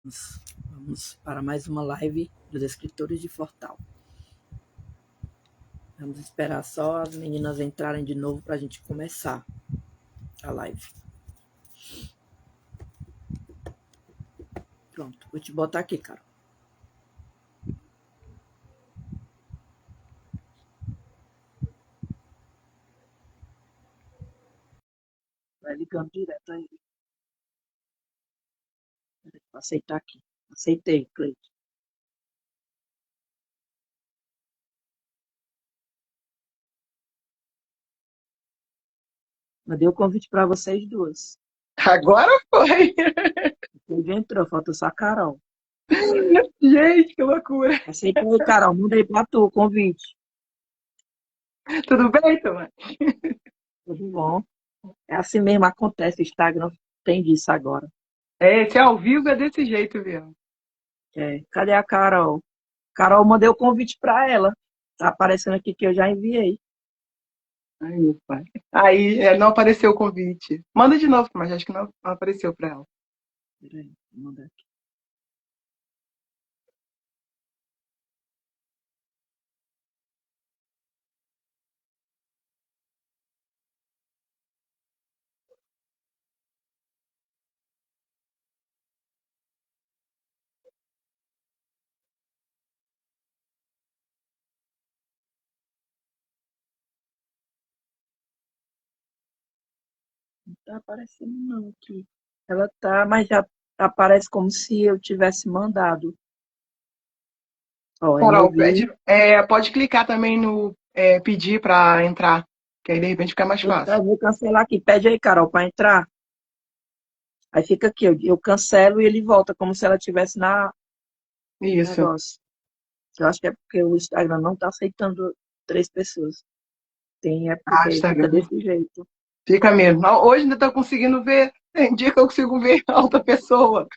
Vamos para mais uma live dos escritores de Fortal. Vamos esperar só as meninas entrarem de novo para a gente começar a live. Pronto, vou te botar aqui, cara. Vai ligando direto aí. Vou aceitar aqui. Aceitei, Cleide. Mandei o convite para vocês duas. Agora foi! Cleide entrou, falta só a Carol. Gente, que loucura! Aceitei, Carol. Mandei para tu o convite. Tudo bem, Tomás? Tudo bom? É assim mesmo, acontece. O Instagram tem disso agora. É, se é ao vivo é desse jeito mesmo. Cadê a Carol? Carol, mandei o convite para ela. Tá aparecendo aqui que eu já enviei. Ai, meu pai. Aí, não apareceu o convite. Manda de novo, mas acho que não apareceu para ela. Peraí, vou mandar aqui. Não tá aparecendo não aqui. Ela tá, mas já aparece como se eu tivesse mandado. Ó, Carol, MV. pode clicar também no pedir para entrar, que aí de repente fica mais fácil. Eu vou cancelar aqui. Pede aí, Carol, para entrar. Aí fica aqui, eu cancelo e ele volta, como se ela estivesse na Isso. negócio. Eu acho que é porque o Instagram não tá aceitando 3 pessoas. Tem época Ah, que fica Instagram. desse jeito. Fica mesmo. Hoje ainda estou conseguindo ver. Tem dia que eu consigo ver a outra pessoa.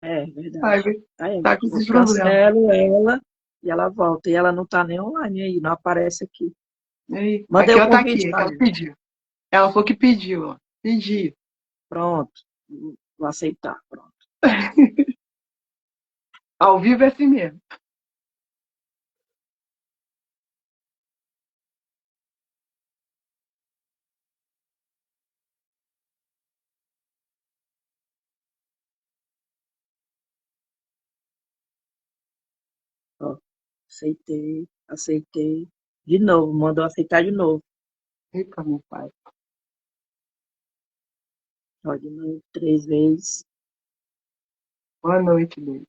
É, Ai, verdade. Aí, tá com eu esses problemas. cancelo ela e ela volta. E ela não tá nem online aí, não aparece aqui. E aí, Mandei aqui o ela tá convite aqui, é que para ela ela. pediu. Ela falou que pediu, ó. Pedi. Pronto. Vou aceitar. Pronto. Ao vivo é assim mesmo. Ó, aceitei, aceitei. De novo, mandou aceitar de novo. Eita, meu pai. Ó, de novo, 3 vezes. Boa noite, Deus.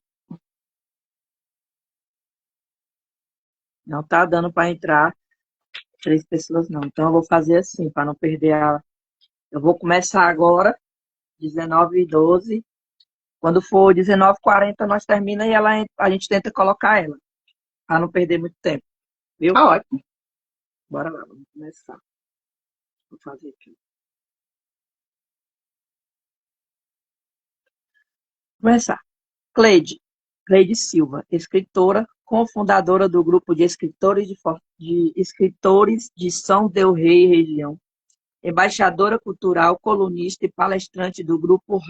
Não tá dando para entrar 3 pessoas, não. Então eu vou fazer assim, para não perder a. Eu vou começar agora, 19h12. Quando for 19h40, nós termina e a gente tenta colocar ela, para não perder muito tempo, viu? Tá ótimo. Bora lá, vamos começar. Vou fazer aqui. Começar. Cleide Silva, escritora, cofundadora do grupo de escritores de escritores de São Del Rey e região, embaixadora cultural, colunista e palestrante do grupo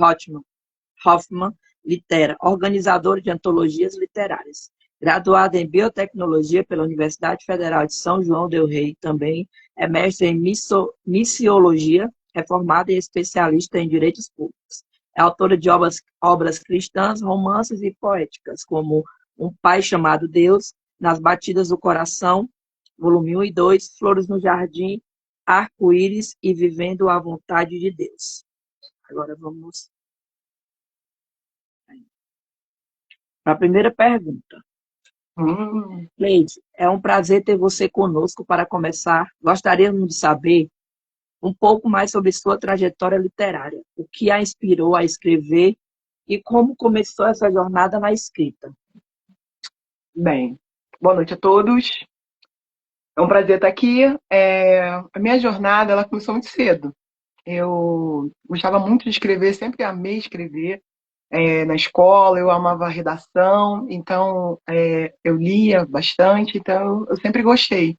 Hoffman Litera, organizadora de antologias literárias. Graduada em biotecnologia pela Universidade Federal de São João del Rei, também é mestre em missiologia, é formada e especialista em direitos públicos. É autora de obras cristãs, romances e poéticas, como Um Pai Chamado Deus, Nas Batidas do Coração, volume 1 e 2, Flores no Jardim, Arco-Íris e Vivendo a Vontade de Deus. Agora vamos para a primeira pergunta. Hum, Leide, é um prazer ter você conosco para começar. Gostaríamos de saber um pouco mais sobre sua trajetória literária, o que a inspirou a escrever e como começou essa jornada na escrita. bem, boa noite a todos. É um prazer estar aqui. A minha jornada ela começou muito cedo. Eu gostava muito de escrever, sempre amei escrever. Na escola eu amava redação, então eu lia bastante, então eu sempre gostei.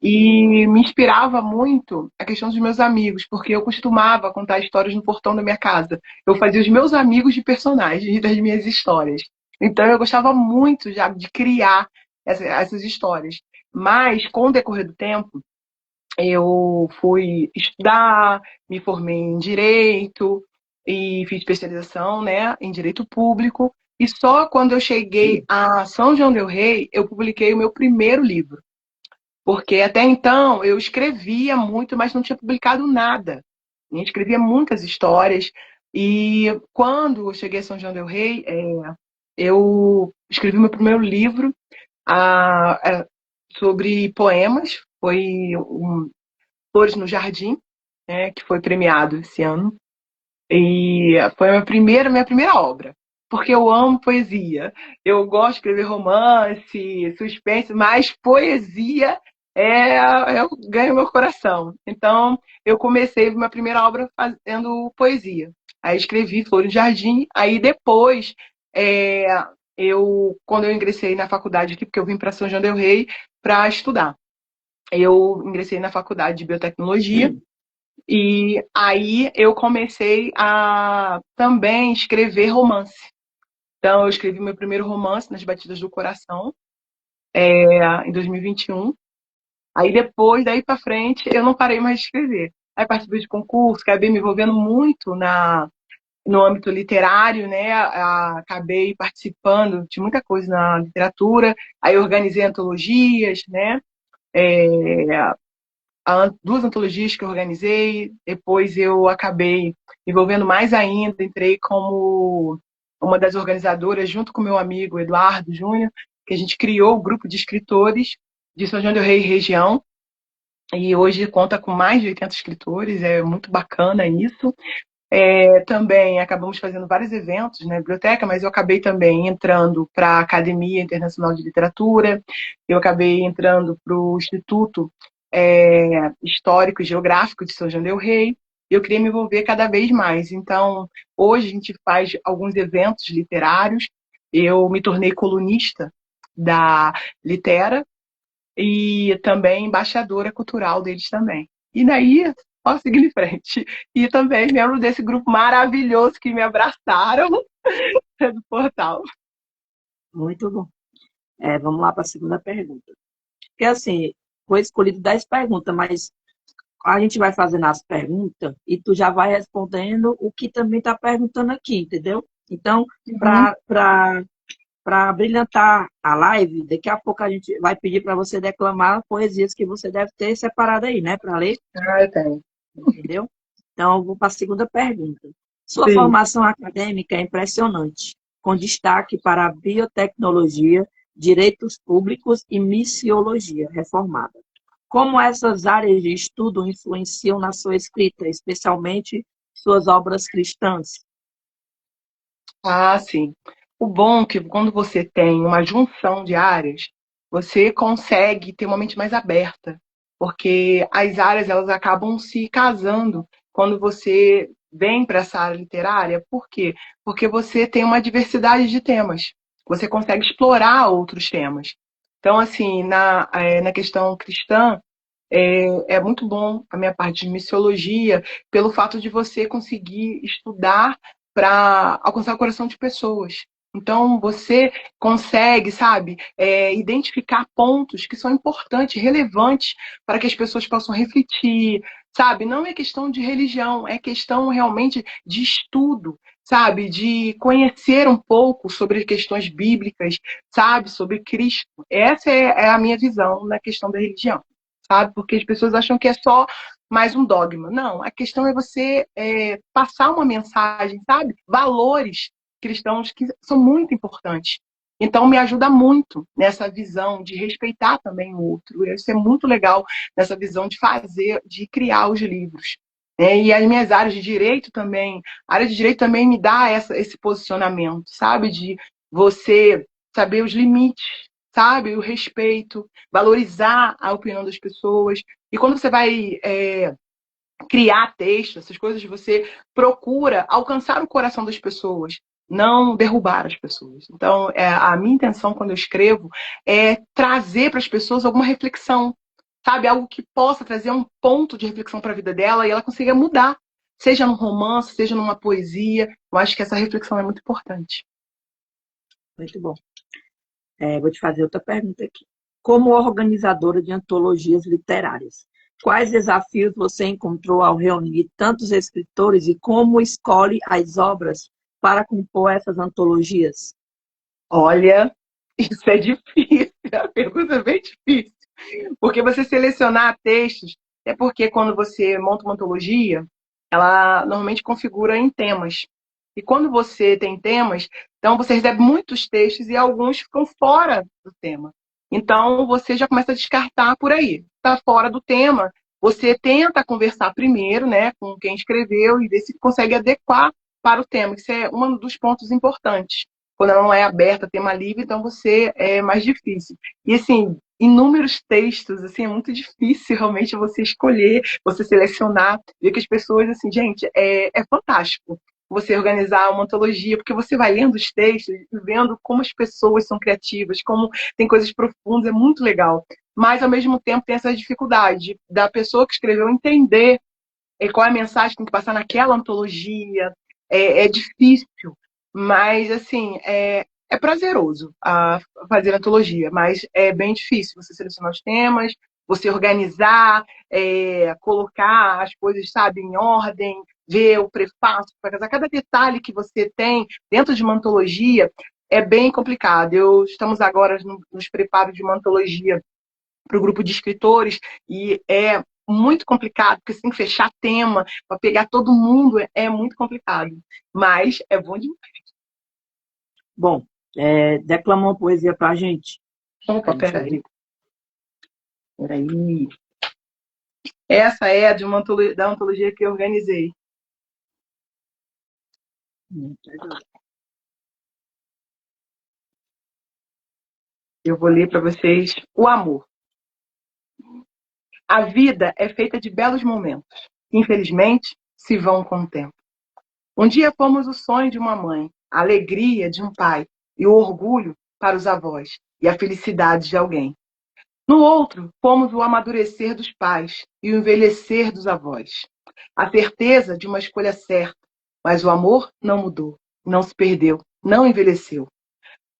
E me inspirava muito a questão dos meus amigos, porque eu costumava contar histórias no portão da minha casa. Eu fazia os meus amigos de personagens das minhas histórias. Então eu gostava muito já de criar essas histórias. Mas, com o decorrer do tempo, eu fui estudar, me formei em Direito e fiz especialização, né, em Direito Público. E só quando eu cheguei a São João del Rei, eu publiquei o meu primeiro livro. Porque até então eu escrevia muito, mas não tinha publicado nada. Eu escrevia muitas histórias. E quando eu cheguei a São João del Rei, eu escrevi meu primeiro livro sobre poemas. Foi Flores no Jardim, né, que foi premiado esse ano. E foi minha primeira obra. Porque eu amo poesia. Eu gosto de escrever romance, suspense, mas poesia ganha meu coração. Então, eu comecei minha primeira obra fazendo poesia. Aí escrevi Flores no Jardim. Aí depois, é, quando eu ingressei na faculdade aqui, porque eu vim para São João del Rei para estudar. Eu ingressei na faculdade de biotecnologia. E aí eu comecei a também escrever romance. Então, eu escrevi meu primeiro romance, Nas Batidas do Coração, em 2021. Aí depois, daí para frente, eu não parei mais de escrever. Aí participei de concurso, acabei me envolvendo muito no âmbito literário, né? Acabei participando de muita coisa na literatura. Aí organizei antologias, né? É, duas antologias que eu organizei, depois eu acabei me envolvendo mais ainda, entrei como uma das organizadoras, junto com meu amigo Eduardo Júnior, que a gente criou o grupo de escritores de São João del Rei e região, e hoje conta com mais de 80 escritores, é muito bacana isso. Também acabamos fazendo vários eventos na biblioteca, mas eu acabei também entrando para a Academia Internacional de Literatura, eu acabei entrando para o Instituto Histórico e Geográfico de São João del Rei, e eu queria me envolver cada vez mais. Então, hoje a gente faz alguns eventos literários, eu me tornei colunista da Litera e também embaixadora cultural deles também. E daí, posso seguir em frente. E também membro desse grupo maravilhoso que me abraçaram do portal. Muito bom. Vamos lá para a segunda pergunta. Porque assim, foi escolhido 10 perguntas, mas a gente vai fazendo as perguntas e tu já vai respondendo o que também está perguntando aqui, entendeu? Então, Uhum. para brilhantar a live, daqui a pouco a gente vai pedir para você declamar poesias que você deve ter separado aí, né, para ler, Eu tenho. entendeu? Então, eu vou para a segunda pergunta. Sua Sim. formação acadêmica é impressionante, com destaque para a biotecnologia, direitos públicos e missiologia reformada. Como essas áreas de estudo influenciam na sua escrita, especialmente suas obras cristãs? Ah, sim. O bom é que quando você tem uma junção de áreas, você consegue ter uma mente mais aberta, porque as áreas elas acabam se casando quando você vem para essa área literária. Por quê? Porque você tem uma diversidade de temas. Você consegue explorar outros temas. Então, assim, na questão cristã, é muito bom a minha parte de missiologia, pelo fato de você conseguir estudar para alcançar o coração de pessoas. Então, você consegue, sabe, identificar pontos que são importantes, relevantes, para que as pessoas possam refletir, sabe? Não é questão de religião, é questão realmente de estudo, sabe? De conhecer um pouco sobre questões bíblicas, sabe? Sobre Cristo. Essa é a minha visão na questão da religião, sabe? Porque as pessoas acham que é só mais um dogma. Não, a questão é você passar uma mensagem, sabe? Valores cristãos que são muito importantes. Então, me ajuda muito nessa visão de respeitar também o outro. Isso é muito legal, nessa visão de fazer, de criar os livros. E as minhas áreas de direito também, a área de direito também me dá esse posicionamento, sabe? De você saber os limites, sabe? O respeito, valorizar a opinião das pessoas. E quando você vai criar texto, essas coisas, você procura alcançar o coração das pessoas, não derrubar as pessoas. Então, a minha intenção quando eu escrevo é trazer para as pessoas alguma reflexão, sabe, algo que possa trazer um ponto de reflexão para a vida dela e ela consiga mudar, seja num romance, seja numa poesia. Eu acho que essa reflexão é muito importante. Muito bom. Vou te fazer outra pergunta aqui. Como organizadora de antologias literárias, quais desafios você encontrou ao reunir tantos escritores e como escolhe as obras para compor essas antologias? Olha, isso é difícil, a pergunta é bem difícil. Porque você selecionar textos, é porque quando você monta uma antologia, ela normalmente configura em temas. E quando você tem temas, então você recebe muitos textos e alguns ficam fora do tema. Então você já começa a descartar por aí. Está fora do tema, você tenta conversar primeiro, né, com quem escreveu e ver se consegue adequar para o tema. Isso é um dos pontos importantes. Quando ela não é aberta, tema livre, então você é mais difícil. E assim, inúmeros textos, assim, é muito difícil realmente você escolher, você selecionar, ver que as pessoas, assim, gente, é fantástico você organizar uma antologia, porque você vai lendo os textos e vendo como as pessoas são criativas, como tem coisas profundas, é muito legal. Mas, ao mesmo tempo, tem essa dificuldade da pessoa que escreveu entender qual é a mensagem que tem que passar naquela antologia. É difícil, mas, assim, é prazeroso a fazer antologia, mas é bem difícil você selecionar os temas, você organizar, colocar as coisas, sabe, em ordem, ver o prefácio, para casar. Cada detalhe que você tem dentro de uma antologia é bem complicado. Estamos agora nos preparos de uma antologia para o grupo de escritores e é muito complicado, porque você tem que fechar tema, para pegar todo mundo, é muito complicado. Mas é bom demais. Bom, declama uma poesia para a gente. Opa, peraí. Peraí. Essa é da antologia que eu organizei. Eu vou ler para vocês O Amor. A vida é feita de belos momentos. Infelizmente, se vão com o tempo. Um dia fomos o sonho de uma mãe, a alegria de um pai e o orgulho para os avós e a felicidade de alguém. No outro, fomos o amadurecer dos pais e o envelhecer dos avós. A certeza de uma escolha certa, mas o amor não mudou, não se perdeu, não envelheceu.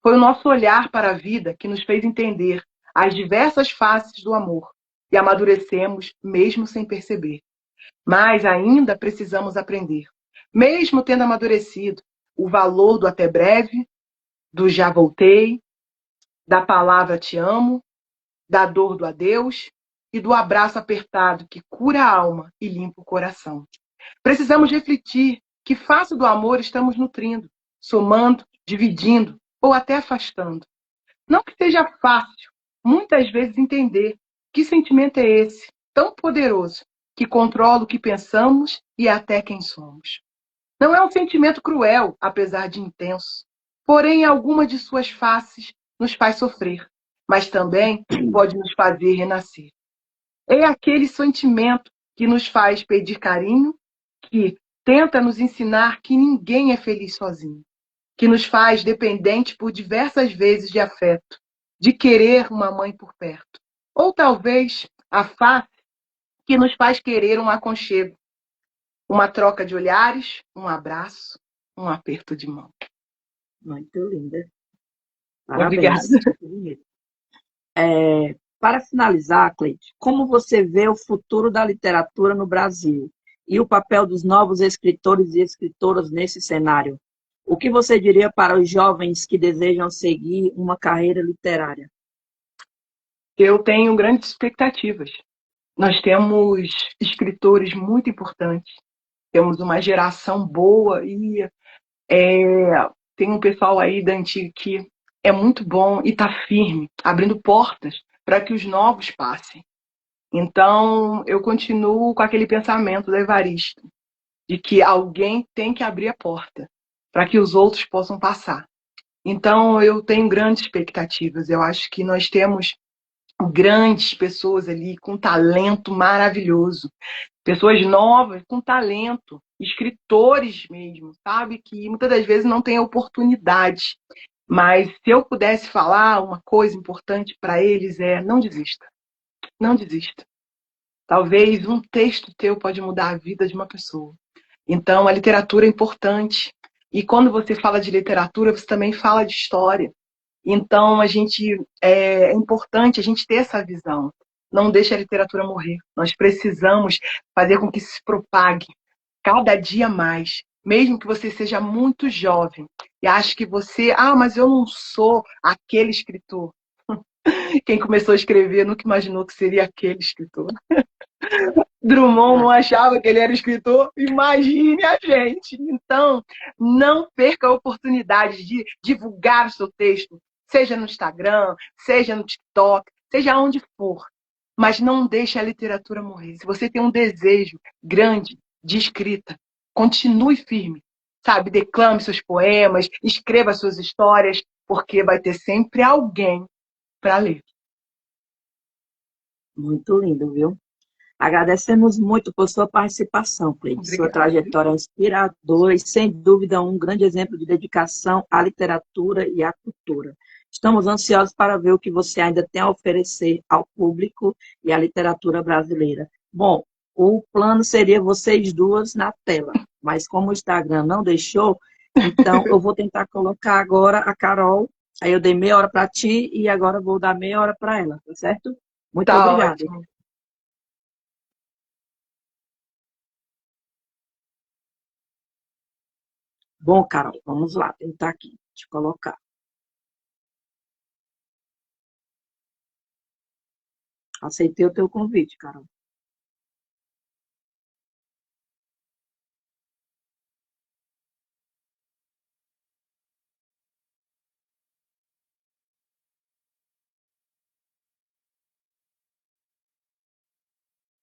Foi o nosso olhar para a vida que nos fez entender as diversas faces do amor e amadurecemos mesmo sem perceber. Mas ainda precisamos aprender, mesmo tendo amadurecido, o valor do até breve, do já voltei, da palavra te amo, da dor do adeus e do abraço apertado que cura a alma e limpa o coração. Precisamos refletir que face do amor estamos nutrindo, somando, dividindo ou até afastando. Não que seja fácil, muitas vezes, entender que sentimento é esse, tão poderoso, que controla o que pensamos e até quem somos. Não é um sentimento cruel, apesar de intenso, porém, em alguma de suas faces nos faz sofrer, mas também pode nos fazer renascer. É aquele sentimento que nos faz pedir carinho, que tenta nos ensinar que ninguém é feliz sozinho, que nos faz dependente por diversas vezes de afeto, de querer uma mãe por perto. Ou talvez a face que nos faz querer um aconchego, uma troca de olhares, um abraço, um aperto de mão. Muito linda. Obrigada. Parabéns. Muito bonito. Para finalizar, Cleide, como você vê o futuro da literatura no Brasil e o papel dos novos escritores e escritoras nesse cenário? O que você diria para os jovens que desejam seguir uma carreira literária? Eu tenho grandes expectativas. Nós temos escritores muito importantes, temos uma geração boa e tem um pessoal aí da antiga que é muito bom e está firme, abrindo portas para que os novos passem. Então, eu continuo com aquele pensamento do Evaristo, de que alguém tem que abrir a porta para que os outros possam passar. Então, eu tenho grandes expectativas. Eu acho que nós temos grandes pessoas ali com talento maravilhoso. Pessoas novas com talento, escritores mesmo, sabe? Que muitas das vezes não têm oportunidade. Mas se eu pudesse falar uma coisa importante para eles não desista. Não desista. Talvez um texto teu pode mudar a vida de uma pessoa. Então, a literatura é importante. E quando você fala de literatura, você também fala de história. Então, é importante a gente ter essa visão. Não deixe a literatura morrer. Nós precisamos fazer com que se propague cada dia mais. Mesmo que você seja muito jovem e ache que mas eu não sou aquele escritor. Quem começou a escrever nunca imaginou que seria aquele escritor. Drummond não achava que ele era escritor, imagine a gente. Então, não perca a oportunidade de divulgar o seu texto, seja no Instagram, seja no TikTok, seja onde for. Mas não deixe a literatura morrer. Se você tem um desejo grande de escrita, continue firme, sabe? Declame seus poemas, escreva suas histórias, porque vai ter sempre alguém para ler. Muito lindo, viu? Agradecemos muito por sua participação, Cleide. Sua Obrigada. trajetória é inspiradora e, sem dúvida, um grande exemplo de dedicação à literatura e à cultura. Estamos ansiosos para ver o que você ainda tem a oferecer ao público e à literatura brasileira. Bom, o plano seria vocês duas na tela, mas como o Instagram não deixou, então eu vou tentar colocar agora a Carol. Aí eu dei meia hora para ti e agora eu vou dar meia hora para ela, tá certo? Muito Tá obrigada. ótimo. Bom, Carol, vamos lá, tentar aqui, te colocar. Aceitei o teu convite, Carol.